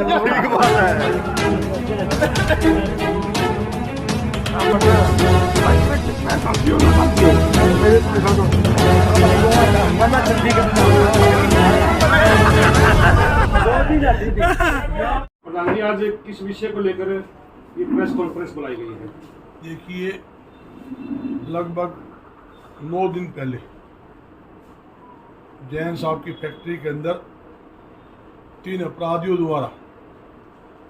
ठीक बात है। प्रधान जी, आज किस विषय को लेकर ये प्रेस कॉन्फ्रेंस बुलाई गई है? देखिए, लगभग 9 दिन पहले जैन साहब की फैक्ट्री के अंदर 3 अपराधियों द्वारा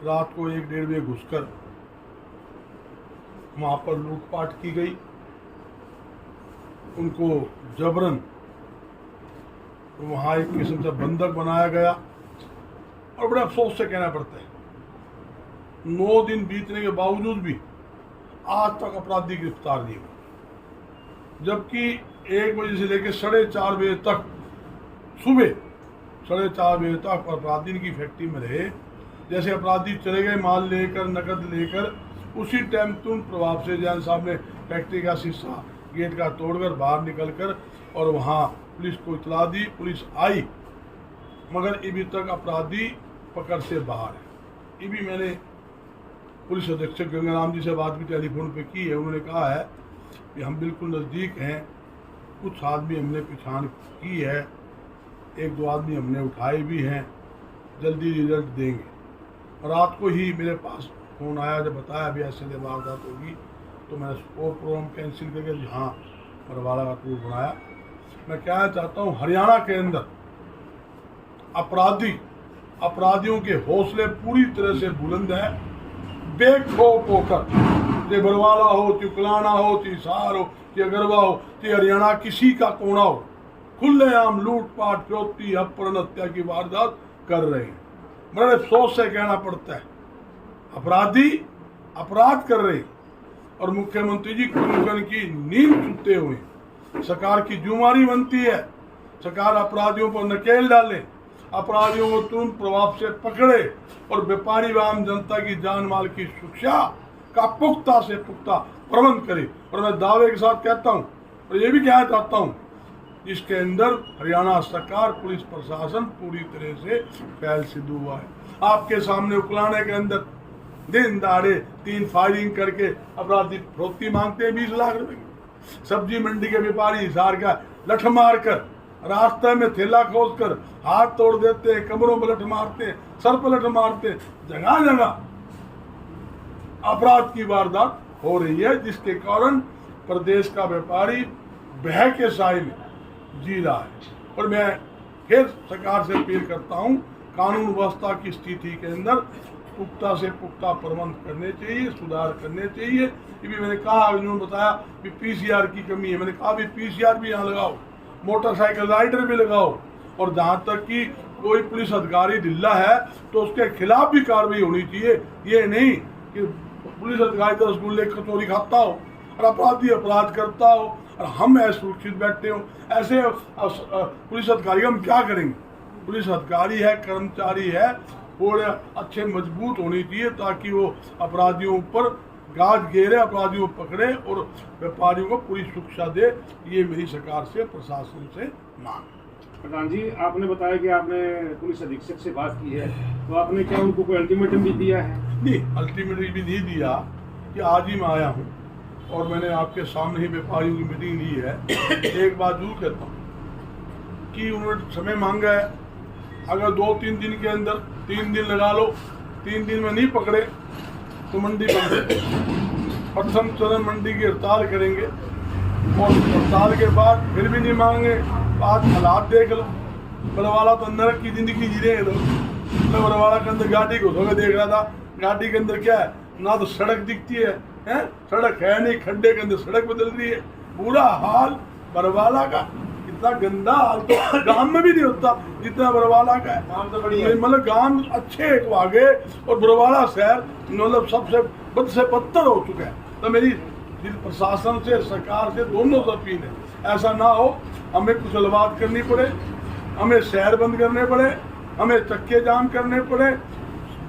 रात को 1-1:30 बजे घुसकर वहाँ पर लूटपाट की गई। उनको जबरन वहाँ एक किस्म से बंधक बनाया गया और बड़े अफसोस से कहना पड़ता है 9 दिन बीतने के बावजूद भी आज तक अपराधी गिरफ्तार नहीं हुए, जबकि 1 बजे से लेकर 4:30 बजे तक, सुबह 4:30 बजे तक अपराधी की फैक्ट्री में रहे। जैसे अपराधी चले गए माल लेकर, नकद लेकर, उसी टाइम तुरंत प्रभाव से जैन साहब ने फैक्ट्री का शीशा गेट का तोड़कर बाहर निकलकर और वहाँ पुलिस को इतला दी। पुलिस आई मगर अभी तक अपराधी पकड़ से बाहर है। ये भी मैंने पुलिस अधीक्षक गंगाराम जी से बात भी टेलीफोन पे की है। उन्होंने कहा है कि हम बिल्कुल नज़दीक हैं, कुछ आदमी हमने पहचान की है, 1-2 आदमी हमने उठाए भी हैं, जल्दी रिजल्ट देंगे। रात को ही मेरे पास फ़ोन आया, जब बताया अभी ऐसे वारदात होगी, तो मैंने और प्रोग्राम कैंसिल करके यहाँ बरवाला का टूर बनाया। मैं कहना चाहता हूँ, हरियाणा के अंदर अपराधियों के हौसले पूरी तरह से बुलंद है। बेखौफ होकर, चाहे बरवाला हो, चाहे कुलाना हो, चाहे हिसार हो, चाहे अगरवा हो, चाहे हरियाणा किसी का कोना हो, खुलेआम लूटपाट, चोरी, अपहरण, हत्या की वारदात कर रहे हैं। बड़े अफसोस से कहना पड़ता है, अपराधी अपराध कर रहे हैं और मुख्यमंत्री जी कुंभकर्ण की नींद सुनते हुए सरकार की जिम्मेदारी बनती है, सरकार अपराधियों पर नकेल डाले, अपराधियों को तुरंत प्रभाव से पकड़े और व्यापारी व आम जनता की जान माल की सुरक्षा का पुख्ता से पुख्ता प्रबंध करे। और मैं दावे के साथ कहता हूँ और ये भी कहना चाहता हूँ, इसके अंदर हरियाणा सरकार, पुलिस प्रशासन पूरी तरह से फैल सिद्ध हुआ है। आपके सामने उकलाने के अंदर दिन दहाड़े 3 फायरिंग करके अपराधी फरोख्ती मांगते हैं 20 लाख रुपए की। सब्जी मंडी के व्यापारी हिसार का लठ मार कर, रास्ते में थैला खोद कर हाथ तोड़ देते हैं, कमरों पर लठ मारते हैं, सर पर लठ मारते हैं। जगह जगह अपराध की वारदात हो रही है, जिसके कारण प्रदेश का व्यापारी बह के साए में जी रहा है। और मैं फिर सरकार से अपील करता हूँ, कानून व्यवस्था की स्थिति के अंदर पुख्ता से पुख्ता प्रबंध करने चाहिए, सुधार करने चाहिए। ये भी मैंने कहा, उन्होंने बताया कि पीसीआर की कमी है, मैंने कहा भी पीसीआर भी यहाँ लगाओ, मोटरसाइकिल राइडर भी लगाओ, और जहाँ तक कि कोई पुलिस अधिकारी ढिल्ला है तो उसके खिलाफ भी कार्रवाई होनी चाहिए। ये नहीं कि पुलिस अधिकारी 10 गुल्ले कचौरी खाता हो और अपराधी अपराध करता हो और हम असुरक्षित बैठे हो। ऐसे पुलिस अधिकारी हम क्या करेंगे? पुलिस अधिकारी है, कर्मचारी है, थोड़े अच्छे मजबूत होनी चाहिए ताकि वो अपराधियों पर गाज घेरे, अपराधियों को पकड़े और व्यापारियों को पूरी सुरक्षा दे। ये मेरी सरकार से, प्रशासन से मांग। प्रधान जी, आपने बताया कि आपने पुलिस अधीक्षक से बात की है, तो आपने क्या उनको कोई अल्टीमेटम भी दिया है? नहीं, अल्टीमेटम भी नहीं दिया कि आज ही मैं आया हूँ और मैंने आपके सामने ही व्यापारियों की मीटिंग ली है। एक बात जरूर कहता हूँ कि उन्होंने समय मांगा है, अगर 2-3 दिन के अंदर, 3 दिन लगा लो, 3 दिन में नहीं पकड़े तो मंडी बंद, प्रथम चरण मंडी की हड़ताल करेंगे और हड़ताल के बाद फिर भी नहीं मांगे। आज हालात देख लो, बरवाला तो नरक की जिंदगी जी रहे हैं लोग। मैं बरवाला के अंदर गाड़ी घुसोगे देख रहा था, गाड़ी के अंदर क्या है, ना तो सड़क दिखती है, सड़क है नहीं, खड्डे के अंदर सड़क बदल रही है। बुरा हाल बरवाला का, इतना गंदा हाल तो गांव में भी नहीं होता जितना बरवाला का है। मतलब गांव अच्छे एक आगे और बरवाला शहर मतलब सबसे बद से बदतर हो चुका है। तो मेरी प्रशासन से, सरकार से, दोनों से अपील है, ऐसा ना हो हमें कुचलवाद करनी पड़े, हमें शहर बंद करने पड़े, हमें चक्के जाम करने पड़े।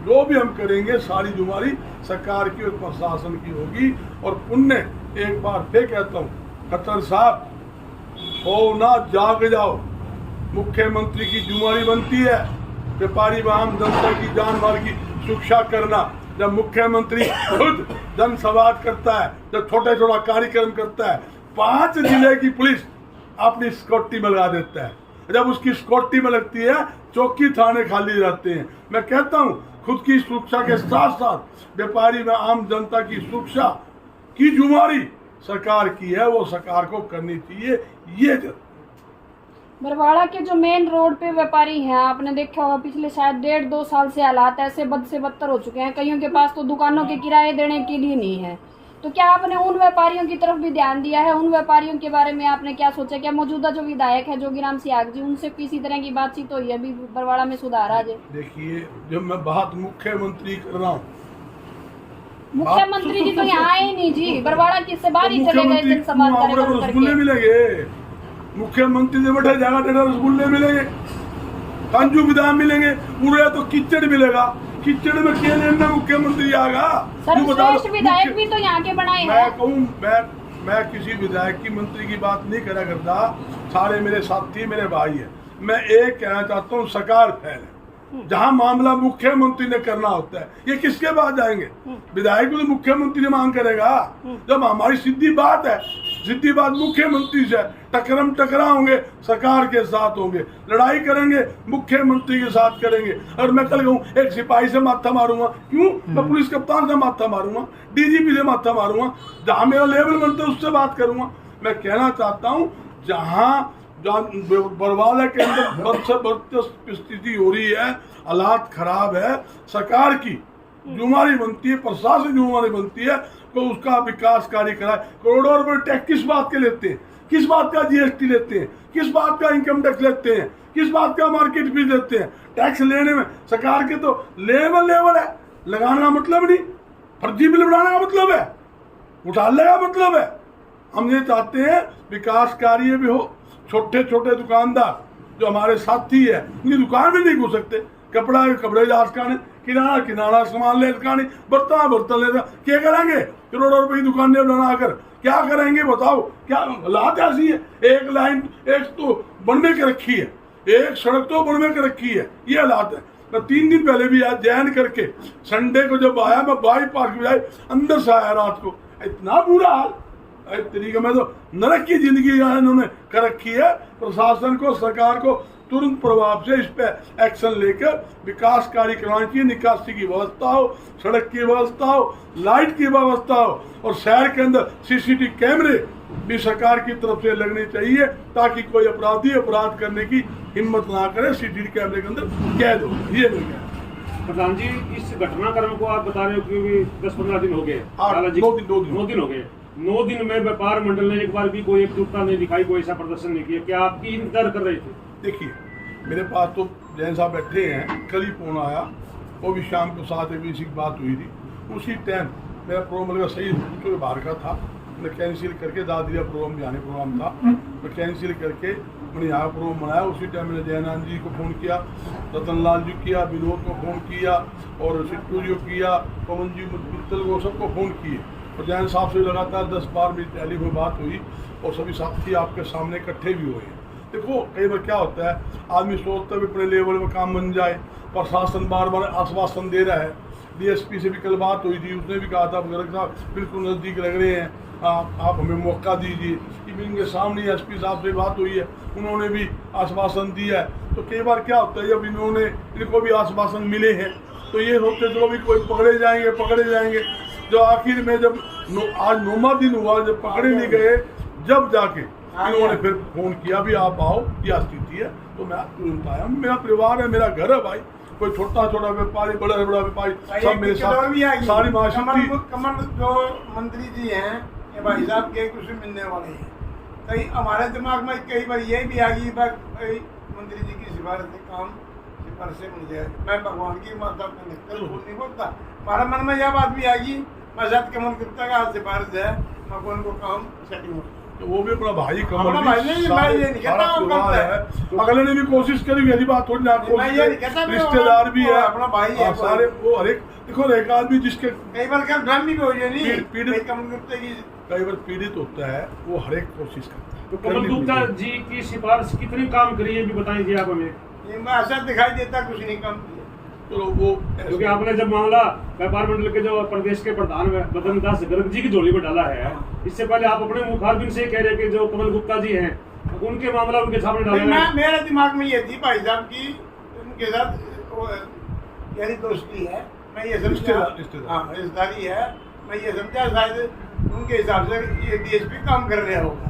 जो भी हम करेंगे सारी जिम्मेदारी सरकार की और प्रशासन की होगी। और पुण्य एक बार फिर कहता हूँ, खट्टर साहब सो ना जाग जाओ, मुख्यमंत्री की जिम्मेदारी बनती है व्यापारी व आम जनता की जान माल की सुरक्षा करना। जब मुख्यमंत्री खुद जनसंवाद करता है, जब छोटा छोटा कार्यक्रम करता है, 5 जिले की पुलिस अपनी सिक्योरिटी में लगा देता है। जब उसकी सिक्योरिटी में लगती है, चौकी थाने खाली रहते हैं। मैं कहता हूँ खुद की सुरक्षा के साथ साथ व्यापारी व आम जनता की सुरक्षा की जिम्मेदारी सरकार की है, वो सरकार को करनी चाहिए। ये बरवाड़ा के जो मेन रोड पे व्यापारी हैं, आपने देखा होगा पिछले शायद 1.5-2 साल से हालात ऐसे बद से बदतर हो चुके हैं। कईयों के पास तो दुकानों के किराए देने के लिए नहीं है। तो क्या आपने उन व्यापारियों की तरफ भी ध्यान दिया है? उन व्यापारियों के बारे में आपने क्या सोचा? क्या मौजूदा जो विधायक है जोगीराम सियाग जी, उनसे किसी तरह की बातचीत हुई है अभी बरवाड़ा में सुधार आ जाए? देखिए, जब मैं बात मुख्यमंत्री कर रहा हूँ, मुख्यमंत्री जी तो यहाँ आए ही नहीं जी, बरवाड़ा किससे बाहर ही चले गए जनसंवाद कार्यक्रम रसगुल्ले करके। मिलेंगे, मुख्यमंत्री से बैठे जगह टेढ़ा रसगुल्ले मिलेंगे, काजू बादाम मिलेंगे, पूरे तो कीचड़ मिलेगा। कीचड़ में क्या लेना मुख्यमंत्री आएगा? सर्वश्रेष्ठ विधायक भी तो यहाँ के बनाए हैं। मैं कहूँ, मैं किसी विधायक की मंत्री की बात नहीं करा करता, सारे मेरे साथी मेरे भाई है। मैं एक कहना चाहता हूँ, सरकार फैल है। जहाँ मामला मुख्यमंत्री ने करना होता है, ये किसके पास जाएंगे? विधायक को तो मुख्यमंत्री मांग करेगा। जब हमारी सीधी बात है, सीधी बात मुख्यमंत्री से, टकरा होंगे सरकार के साथ होंगे, लड़ाई करेंगे मुख्यमंत्री के साथ करेंगे। और मैं कल कहूँ एक सिपाही से माथा मारूंगा, क्यों? मैं पुलिस कप्तान से माथा मारूंगा, डीजीपी से माथा मारूंगा, जहाँ मेरा लेवल बनता है उससे बात करूंगा। मैं कहना चाहता हूँ, जहाँ बरवाड़ा के अंदर बद से बदतर स्थिति हो रही है, हालात खराब है, सरकार की जिम्मेदारी बनती है, प्रशासन की जिम्मेदारी बनती है तो उसका विकास कार्य कराए। करोड़ों रुपए टैक्स किस बात के लेते हैं? किस बात का जीएसटी लेते हैं? किस बात का इनकम टैक्स लेते हैं? किस बात का मार्केट फीस लेते हैं? टैक्स लेने में सरकार के तो लेवल है, लगाने का मतलब नहीं, फर्जी बिल बनाने का मतलब है, उठाने का मतलब है। हम ये चाहते हैं विकास कार्य भी हो। छोटे छोटे दुकानदार जो हमारे साथी है, उनकी दुकान में नहीं घुस सकते। कपड़े जा सकाने, किराना सामान ले सकाने, बर्तन ले सका, क्या करेंगे? करोड़ों रुपए की दुकानें बनाकर क्या करेंगे बताओ? क्या हालात ऐसी है? एक लाइन एक तो बनने के रखी है, एक सड़क तो बनने के रखी है, ये हालात है। मैं 3 दिन पहले भी आया जैन करके, संडे को जब आया मैं बाईपास की बजाय अंदर से आया रात को, इतना बुरा हाल तरीके में तो नरक की जिंदगी इन्होंने कर रखी है। प्रशासन को, सरकार को तुरंत प्रभाव से इस पे एक्शन लेकर विकास कार्य करवाना चाहिए। निकासी की व्यवस्था हो, सड़क की व्यवस्था हो, लाइट की व्यवस्था हो, और शहर के अंदर सीसीटीवी कैमरे भी सरकार की तरफ से लगने चाहिए, ताकि कोई अपराधी अपराध करने की हिम्मत ना करे। सीसीटीवी कैमरे के अंदर कैद हो, ये नहीं है। प्रधान जी, इस घटनाक्रम को आप बता रहे हो कि 10-15 दिन हो गए, 9 दिन हो गए। 9 दिन में व्यापार मंडल ने एक बार भी कोई एकजुटता नहीं दिखाई, कोई ऐसा प्रदर्शन नहीं किया। क्या आपकी इंतजार कर रहे थे? देखिए, मेरे पास तो जैन साहब बैठे हैं, कल ही फोन आया, वो भी शाम को 7 बजे की बात हुई थी। उसी टाइम मेरा प्रोग्राम लगा सही तो बाहर का था, मैं कैंसिल करके दादिया प्रोग्राम भी आने प्रोग्राम था, मैं कैंसिल करके मैंने यहाँ प्रोग्राम बनाया। उसी टाइम मैंने जयनाथ जी को फ़ोन किया, रतन लाल जी किया, विनोद को फ़ोन किया, और सिट्टू जी को किया, पवन जी मित्तल को, सबको फ़ोन किए। और जैन साहब से लगातार 10-12 मिनट टेलीफोन बात हुई, और सभी साथी आपके सामने इकट्ठे भी हुए हैं। देखो, कई बार क्या होता है, आदमी सोचता है अपने लेवल में काम बन जाए, प्रशासन बार बार आश्वासन दे रहा है। डीएसपी से भी कल बात हुई थी, उसने भी कहा था गर्ग साहब बिल्कुल नज़दीक लग रहे हैं, आप हमें मौका दीजिए। इवन के सामने एसपी साहब से बात हुई है, उन्होंने भी आश्वासन दिया है। तो कई बार क्या होता है, जब इनको भी आश्वासन मिले हैं तो ये सोचते चलो भी कोई पकड़े जाएंगे। जो आखिर में जब आज 9वां दिन हुआ, जब पकड़े नहीं गए, जब जाके इन्होंने फिर फोन किया भी आप आओ, क्या स्थिति है। तो मैं तुरंत आया। मेरा परिवार है, मेरा घर है भाई, कोई छोटा व्यापारी, बड़ा व्यापारी, सब मेरे साथ सारी महाशक्ति। कमल जो मंत्री जी हैं, ये भाई साहब के कुछ मिलने वाले हैं। कई हमारे दिमाग में कई बार ये भी आ गई मंत्री जी की सिफारिश से काम सिफारिश से मिल जाए। मैं भगवान की माता को नहीं बोलता, हमारे मन में यह बात भी आ गई, मैं शायद कमल गुप्ता का सिफारिश है, मैं उनको काम सेटिंग हो। तो वो भी अपना भाई कमल अपना भाई नहीं, मैं ये नहीं कहता हूं गलत है। अगले ने भी कोशिश करी, मेरी बात थोड़ी ना, रिश्तेदार भी है, अपना भाई है सारे। वो हर एक देखो, एक आदमी जिसके कई बार क्या ड्रामे भी हो जाए नहीं, पीड़ित कमल गुप्ता की कई बार पीड़ित होता है, वो हर एक कोशिश करता है। तो कमल गुप्ता जी की सिफारिश कितनी काम करी है भी बताएंगे आप हमें? ये में ऐसा दिखाई देता कुछ नहीं कम किया। चलो वो क्योंकि आपने जब मामला व्यापार मंडल के जो प्रदेश के प्रधान बदन दास गर्ग जी की झोली में डाला है, इससे पहले आप अपने मुखारबिन से कह रहे कि जो कमल गुप्ता जी हैं उनके मामला उनके सामने डाला है। मेरे दिमाग में ये थी भाई साहब की उनके साथ गहरी दोस्ती है, मैं ये समझा। हाँ रिश्तेदारी है, मैं ये समझा शायद उनके हिसाब से ये डीएसपी काम कर रहा होगा।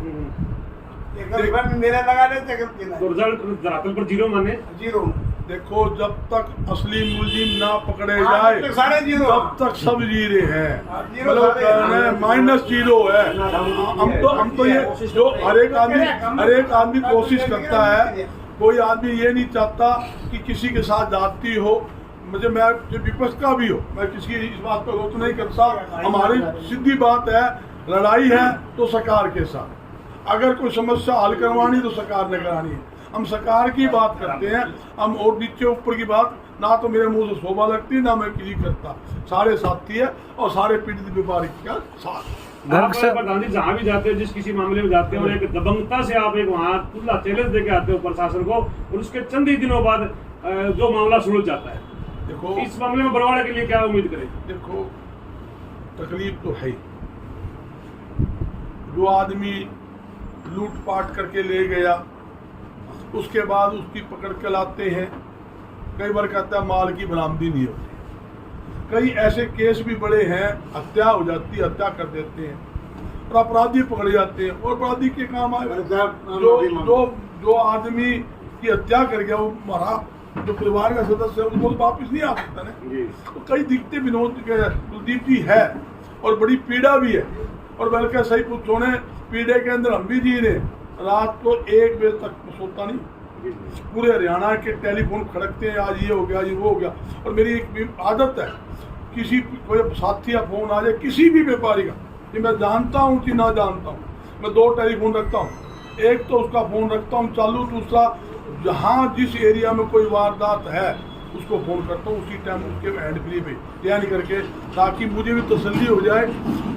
मेरा लगा रहे थे तो रिजल्ट धरातल पर 0 माने 0। देखो जब तक असली मुलजिम ना पकड़े जाए तो सारे 0, तब तक सब जीरे हैं, मतलब -0 है। हम तो ये जो हर एक आदमी कोशिश करता है, कोई आदमी ये नहीं चाहता कि किसी के साथ जाती हो, मुझे मैं विपक्ष का भी हो, मैं किसी इस बात पर रोक नहीं करता। हमारी सीधी बात है, लड़ाई है तो सरकार के साथ, अगर कोई समस्या हल करवानी तो सरकार ने करानी है। हम सरकार की बात करते हैं, हम और नीचे ऊपर की बात ना तो मेरे मुंह से शोभा लगती है ना मैं किसी करता। सारे साथी है और सारे पीड़ित व्यापारी का साथ। आप प्रधान जी जहाँ भी जाते हैं, जिस किसी मामले में जाते हैं और एक दबंगता से आप एक वहाँ खुला चैलेंज देके आते हो प्रशासन को, और उसके चंद ही दिनों बाद जो मामला सुलझ जाता है। देखो इस मामले में बरवाड़ा के लिए क्या उम्मीद करें? देखो तकलीफ तो है, जो आदमी लूटपाट करके ले गया उसके बाद उसकी पकड़ के लाते हैं, कई बार कहता है माल की बरामदी नहीं होती। कई ऐसे केस भी बड़े हैं, हत्या हो जाती है, हत्या कर देते हैं और अपराधी पकड़े जाते हैं, और अपराधी के काम आए जो आदमी की हत्या कर गया वो मरा, जो परिवार का सदस्य है उसको तो वापिस नहीं आ सकता ना। तो कई दिखते विनोद के कुलदीप जी है और बड़ी पीड़ा भी है, और बल्कि सही पूछो ने पीड़े के अंदर हम भी जी रहे, रात को 1 बजे तक सोता नहीं। पूरे हरियाणा के टेलीफोन खड़कते हैं, आज ये हो गया, ये वो हो गया। और मेरी एक आदत है, किसी कोई साथी या फोन आ जाए किसी भी व्यापारी का, कि मैं जानता हूँ कि ना जानता हूँ, मैं 2 टेलीफोन रखता हूँ। एक तो उसका फोन रखता हूँ चालू, दूसरा जहाँ जिस एरिया में कोई वारदात है उसको फ़ोन करता हूँ उसी टाइम उसके हैंड फ्री पे, यानी करके, ताकि मुझे भी तसल्ली हो जाए,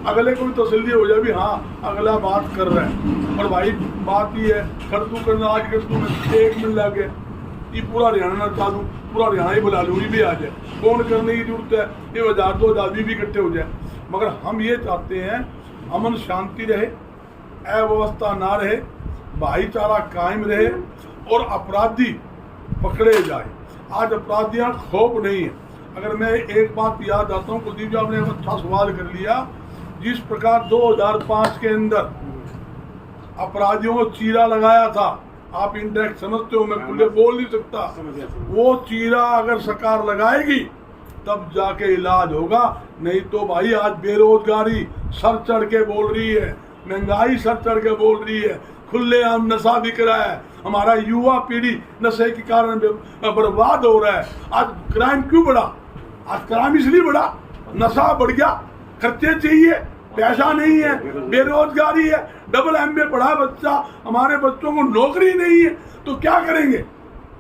अगले को भी तसल्ली हो जाए भी हाँ अगला बात कर रहा है। और भाई बात ये है, कर दूँ करना आज कर दूँ, 1 मिनट लग गया, ये पूरा हरियाणा ना चालू, पूरा हरियाणा ही बुला लूँ, भी आ जाए, फ़ोन करने की जरूरत है, ये 1000-2000 भी इकट्ठे हो जाए। मगर हम ये चाहते हैं अमन शांति रहे, अव्यवस्था ना रहे, भाईचारा कायम रहे और अपराधी पकड़े जाए। आज अपराधियां खौफ नहीं है। अगर मैं एक बात याद आता हूँ, कुलदीप जी आपने अच्छा सवाल कर लिया, जिस प्रकार 2005 के अंदर अपराधियों को चीरा लगाया था, आप इंडेक्स समझते हो, मैं खुले बोल नहीं सकता, वो चीरा अगर सरकार लगाएगी तब जाके इलाज होगा, नहीं तो भाई आज बेरोजगारी सर चढ़ के बोल रही है, महंगाई सर चढ़ के बोल रही है, खुलेआम नशा बिक रहा है, हमारा युवा पीढ़ी नशे के कारण बर्बाद हो रहा है। आज क्राइम क्यों बढ़ा? आज क्राइम इसलिए बढ़ा, नशा बढ़ गया, खर्चे चाहिए, पैसा नहीं है, बेरोजगारी है, डबल MA पढ़ा बच्चा, हमारे बच्चों को नौकरी नहीं है, तो क्या करेंगे?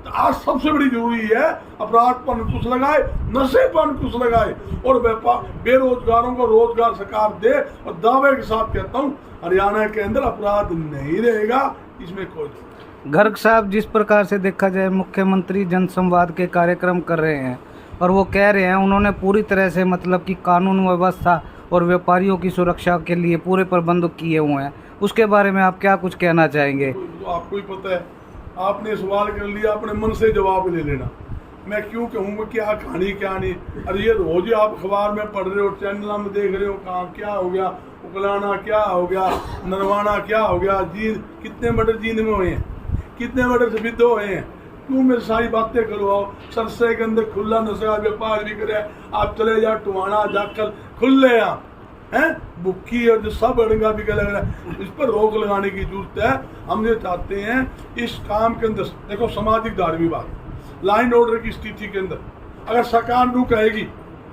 तो आज सबसे बड़ी जरूरी है अपराध पर अंकुश लगाए, नशे पर अंकुश लगाए और बेरोजगारों को रोजगार सरकार दे। और दावे के साथ कहता हूँ हरियाणा के अंदर अपराध नहीं रहेगा, इसमें कोई। गर्ग साहब, जिस प्रकार से देखा जाए मुख्यमंत्री जनसंवाद के कार्यक्रम कर रहे हैं और वो कह रहे हैं उन्होंने पूरी तरह से मतलब कि कानून व्यवस्था और व्यापारियों की सुरक्षा के लिए पूरे प्रबंध किए हुए हैं, उसके बारे में आप क्या कुछ कहना चाहेंगे? तो आपको ही पता है, आपने सवाल कर लिया, अपने मन से जवाब ले लेना। मैं क्यों कहूँगा क्या कहानी क्या नहीं। अरे ये रोज आप अखबार में पढ़ रहे हो, चैनल में देख रहे हो, काम क्या हो गया, उकलाना क्या हो गया, नरवाना क्या हो गया, जींद कितने मर्डर जींद में हुए हैं, कितने मर्डर सिद्ध हुए हैं। क्यों मेरे सारी बातें करवाओ? सरसे के अंदर खुला नशा व्यापार भी करे, आप चले जाओ टुहाना जाकर खुले यहाँ हैं, बुक्की और जो सब अड़ंगा भी लग रहा है, इस पर रोक लगाने की जरूरत है। हम ये चाहते हैं इस काम के अंदर, देखो सामाजिक धार्मिक बात, लाइन ऑर्डर की स्थिति के अंदर अगर सरकार नू कहेगी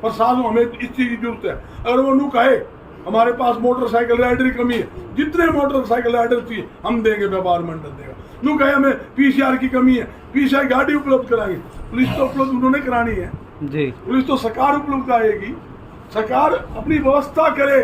प्रशासन हमें इस चीज की जरूरत है, अगर वो नू कहे हमारे पास मोटरसाइकिल राइडर की कमी है, जितने मोटरसाइकिल राइडर चाहिए हम देंगे, व्यापार मंडल देगा। नू कहे हमें PCR की कमी है, PCR गाड़ी उपलब्ध कराएंगे, पुलिस तो उपलब्ध उन्होंने करानी है जी, पुलिस तो सरकार उपलब्ध कराएगी। सरकार अपनी व्यवस्था करे,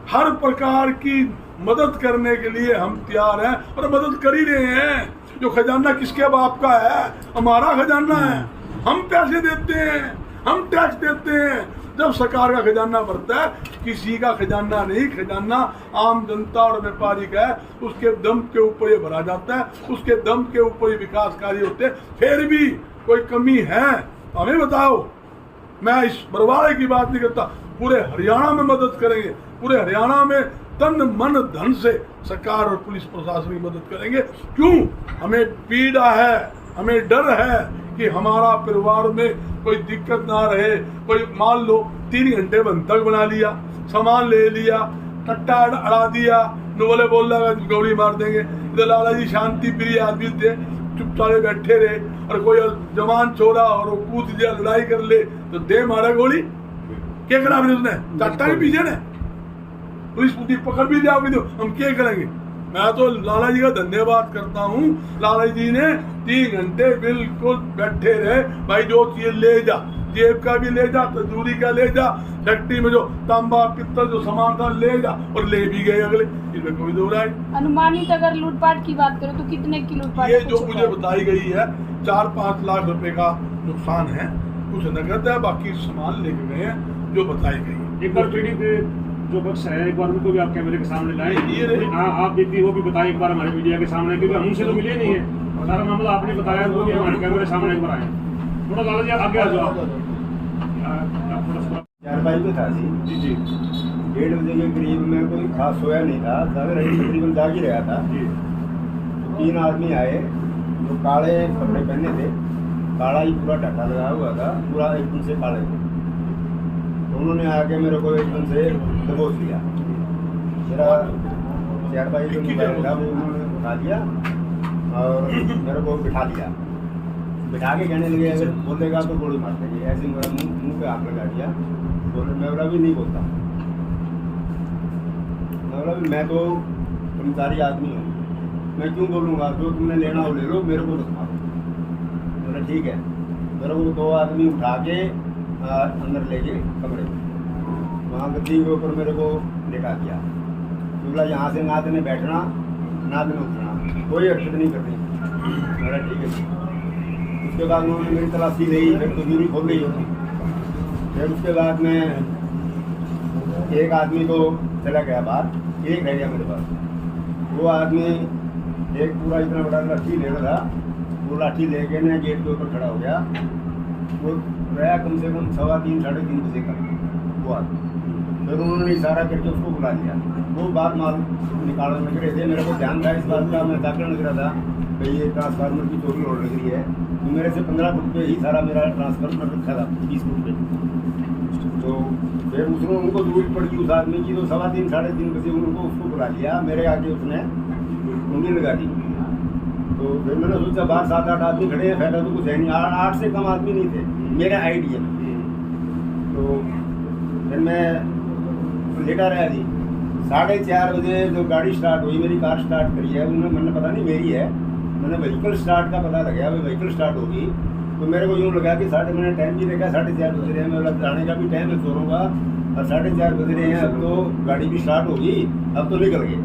हर प्रकार की मदद करने के लिए हम तैयार हैं और मदद कर ही रहे हैं। जो खजाना किसके बाप का है? हमारा खजाना है। हम पैसे देते हैं, हम टैक्स देते हैं। जब सरकार का खजाना बढ़ता है, किसी का खजाना नहीं, खजाना आम जनता और व्यापारी का है। उसके दम के ऊपर ये भरा जाता है, उसके दम के ऊपर ये विकास कार्य होते हैं। फिर भी कोई कमी है हमें बताओ। मैं इस बरवाड़े की बात नहीं करता, पूरे हरियाणा में मदद करेंगे, पूरे हरियाणा में तन मन धन से सरकार और पुलिस प्रशासन की मदद करेंगे। क्यों? हमें पीड़ा है, हमें डर है कि हमारा परिवार में कोई दिक्कत ना रहे। कोई मान लो 3 घंटे बंधक बना लिया, सामान ले लिया, टट्टा अड़ा दिया, बोले बोल रहा गौड़ी मार देंगे। इधर लाला जी शांति प्रिय आदमी थे, चुपचाप बैठे रहे, और कोई जवान छोड़ा और वो कूद दिया, लड़ाई कर ले तो दे मारा गोली। क्या करा फिर उसने? टट्टा के पीछे ने पुलिस पकड़ भी दिया, हम क्या करेंगे? मैं तो लाला जी का धन्यवाद करता हूँ। लाला जी ने 3 घंटे बिल्कुल बैठे रहे, भाई जो चीज ले जा, जेब का भी ले जा, तजूरी का ले जा, फैक्ट्री में जो तांबा पित्तल जो सामान था ले जा, और ले भी गए अगले। इसमें कोई दो राय। अनुमानित अगर लूटपाट की बात करें तो कितने की लूटपाट? ये जो मुझे बताई गई है 4-5 लाख रुपए का नुकसान है, कुछ नगद है, बाकी सामान लेके गए हैं जो बताई गई। एक बार पीड़ित जो पक्ष है, एक बार उनको भी आप कैमरे के सामने लाएं, आप देखिए वो भी बताएं एक बार हमारे मीडिया के सामने, क्योंकि हमसे तो मिले नहीं है। सारा मामला आपने बताया, वो भी हमारे कैमरे सामने एक बार आए। थोड़ा लाला जी आगे आ जाओ। चारपाई पे था जी। जी 1:30 बजे के करीब में कोई खास सोया नहीं था, तकरीबन जाग ही रहा था। जी 3 आदमी आए जो काले कपड़े पहने थे, काला ही पूरा ढक्का लगा हुआ था, पूरा एकदम से काले थे। तो उन्होंने आके मेरे को एकदम से दबोच लिया। मेरा चारपाई जो मोबाइल था वो उन्होंने उठा लिया और मेरे को बिठा लिया। बिठा के कहने लगे अगर बोलेगा तो गोली मार देंगे। ऐसे मेरा मुंह पे हाथ लगा दिया। बोले मैं बोला भी नहीं बोलता, मैं बोला मैं तो कर्मचारी आदमी हूँ, मैं क्यों बोलूँगा? जो तुमने लेना हो ले लो, मेरे को तो मारो। बोला ठीक है। मेरे को 2 आदमी उठा के अंदर ले गए कमरे में, वहाँ गद्दी के ऊपर मेरे को लेटा दिया। बोला यहाँ से ना देने बैठना ना देने उठना, कोई हरकत नहीं करनी। मेरा ठीक है। उसके बाद उन्होंने मेरी तलाशी ली, फिर तो ड्यूटी खोल ली होती। फिर उसके बाद में एक आदमी तो चला गया बाहर, एक रह गया मेरे पास। वो आदमी एक पूरा इतना बड़ा लाठी ले रहा था, वो लाठी लेके ना गेट के ऊपर खड़ा हो गया। वो रहा कम से कम 3:15 साढ़े 3 बजे का वो आदमी। फिर उन्होंने इशारा करके उसको बुला लिया। वो बात माल निकालने लग रहे थे, मेरे को ध्यान था इस बात का, मैं ताकने लग रहा था भाई ये ट्रांसफार्मर की चोरी होने लग रही है। तो मेरे से 15 फुट पे ही सारा मेरा ट्रांसफार्मर रखा था, 20 फुट पे। तो फिर उसने उनको जरूरत पड़ गई उस आदमी की, तो 3:15 साढ़े 3 बजे उनको उसको बुला लिया। मेरे आगे उसने उंगली लगा दी। तो फिर मैंने सोचा बाहर 7-8 आदमी खड़े हैं, फायदा तो कुछ है नहीं, 8 से कम आदमी नहीं थे मेरे आइडिया। तो फिर मैं लेटा रहा जी। 4:30 बजे जो गाड़ी स्टार्ट हुई, मेरी कार स्टार्ट करी है उन्होंने, मैंने पता नहीं मेरी है, मैंने व्हीकल स्टार्ट का पता लगा, भाई व्हीकल स्टार्ट होगी। तो मेरे को यूँ लगा कि मैंने टाइम भी देखा 4:30 बज रहे हैं, मैं जाने का भी टाइम है, सोऊंगा और 4:30 बज रहे हैं, अब तो गाड़ी भी स्टार्ट होगी, अब तो निकल गए।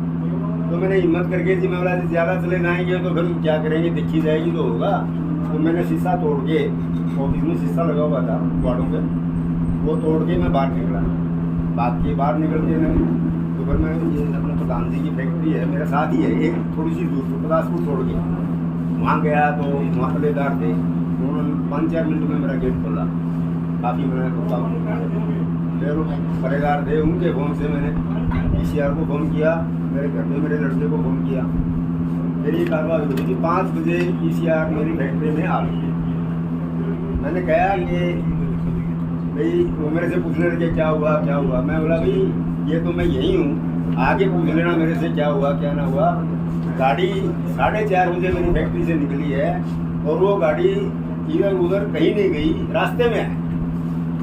तो मैंने हिम्मत करके जी मैं बोला ज़्यादा चले जाएंगे तो फिर क्या करेंगे, देखी जाएगी तो होगा। तो मैंने शीशा तोड़ के, ऑफिस में शीशा लगा हुआ था वार्डों पे, वो तोड़ के मैं बाहर निकला। बाहर निकल के मैं तो फिर मैं ये अपने प्रधान जी की फैक्ट्री है मेरे साथ ही है, एक थोड़ी सी दूर 50 फुट छोड़ के वहाँ गया। तो वहाँ पलेदार थे, उन्होंने 5-4 मिनट में मेरा गेट खोला, काफ़ी मैंने फिर पलेदार थे, उनके फ़ोन से मैंने PCR को फ़ोन किया, मेरे घर में मेरे लड़के को फ़ोन किया। फिर ये कार्रवाई हुई कि 5 बजे PCR मेरी फैक्ट्री में आ गई। मैंने कहा कि भाई वो मेरे से पूछने लगे क्या हुआ। मैं बोला भाई ये तो मैं यही हूँ, आगे पूछ लेना मेरे से क्या हुआ क्या ना हुआ। गाड़ी 4:30 बजे मेरी फैक्ट्री से निकली है और वो गाड़ी इधर उधर कहीं नहीं गई, रास्ते में है,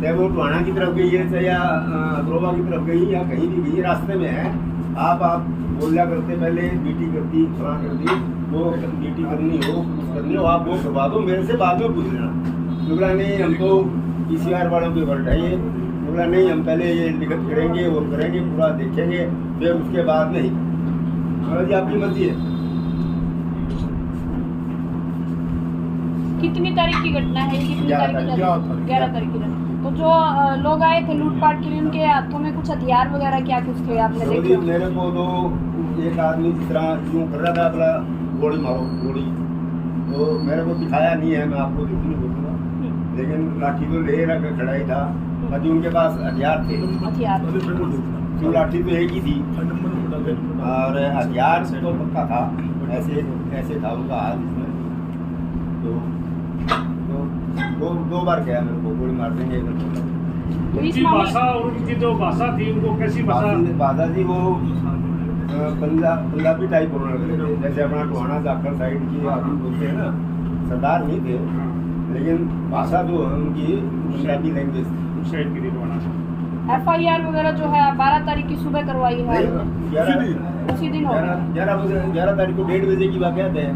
चाहे वो टोहाना की तरफ गई है चाहे या अग्रोवा की तरफ गई या कहीं भी गई, रास्ते में है। आप बोलिया करते पहले ड्यूटी करती फला करती, वो ड्यूटी करनी हो कुछ करनी हो आप वो करवा दो, मेरे से बाद में पूछ लेना। बोला नहीं हम तो PCR वालों की वर्ड है ये। बोला नहीं हम पहले ये लिखत करेंगे वो करेंगे पूरा देखेंगे फिर उसके बाद नहीं। बोला जी आपकी मर्जी है। कितनी तारीख की घटना है? कितनी 11 तारीख की? तारीख। 11 तारीख की घटना। तो जो लोग आए थे लूटपाट के लिए, उनके हाथों में कुछ हथियार वगैरह क्या कुछ थे आपने तो देखे? मेरे को तो एक आदमी जिस तरह यूँ कर रहा था अपना गोली मारो गोली, तो मेरे को दिखाया नहीं है, मैं आपको कुछ नहीं बोलूँगा, लेकिन लाठी तो ले रखा खड़ा ही था, बाकी उनके पास हथियार थे। हथियार तो लाठी तो एक ही थी और हथियार से तो पक्का था, ऐसे ऐसे था उनका हाथ इसमें। तो दो बार गया मेरे को गोली मार देंगे इधर। तो इस उनकी मामले भाषा, उनकी जो भाषा थी, उनको कैसी भाषा? भाषा थी वो पंजाबी टाइप बोलने लगे थे, जैसे अपना टोहाना जाखड़ साइड की आदमी बोलते हैं ना, सरदार नहीं थे, लेकिन भाषा जो है उनकी पंजाबी लैंग्वेज थी। उस साइड की थी टोहाना। FIR वगैरह जो है 12 तारीख की सुबह करवाई है, उसी दिन होगा। 11 तारीख को 1:30 बजे की वाक़यात है,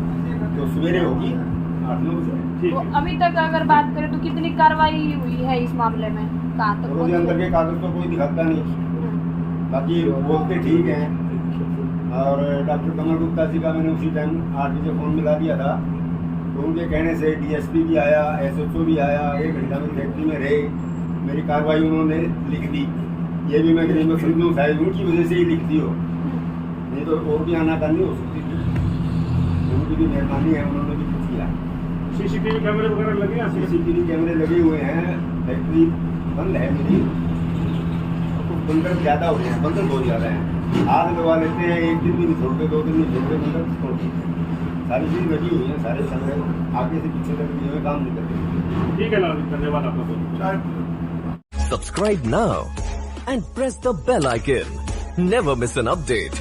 तो सवेरे होगी 8-9 बजे। ठीक तो है। अभी तक अगर बात करें तो कितनी कार्रवाई हुई है इस मामले में? कहाँ तक और पहुंची? अंदर के कागज तो कोई दिखाता नहीं, बाकी बोलते ठीक हैं। और डॉक्टर कमल गुप्ता जी का मैंने उसी टाइम 8 बजे फ़ोन मिला दिया था, तो उनके कहने से DSP भी आया, SHO भी आया, 1 घंटा में फैक्ट्री में रहे, मेरी कार्रवाई उन्होंने लिख दी। ये भी मैं कहीं में समझूँ शायद उनकी वजह से ही लिख दी हो, नहीं तो और भी आनाकानी हो सकती थी। उनकी भी मेहरबानी है, उन्होंने भी कुछ किया। CCTV कैमरे वगैरह लगे हैं? CCTV कैमरे लगे हुए हैं, फैक्ट्री बंद है मेरी, बंदर ज़्यादा हो रहे हैं, बंदर बहुत ज़्यादा हैं, आग लगवा लेते हैं, 1 दिन भी नहीं छोड़ते, 2 दिन नहीं छोड़ते, बंदर छोड़ते। सारी चीज़ लगी हुई है, सारे संग्रह आगे से पीछे तक लगे हुए, काम नहीं करते। ठीक है लाल, धन्यवाद आपका बहुत। Subscribe now and press the bell icon. Never miss an update.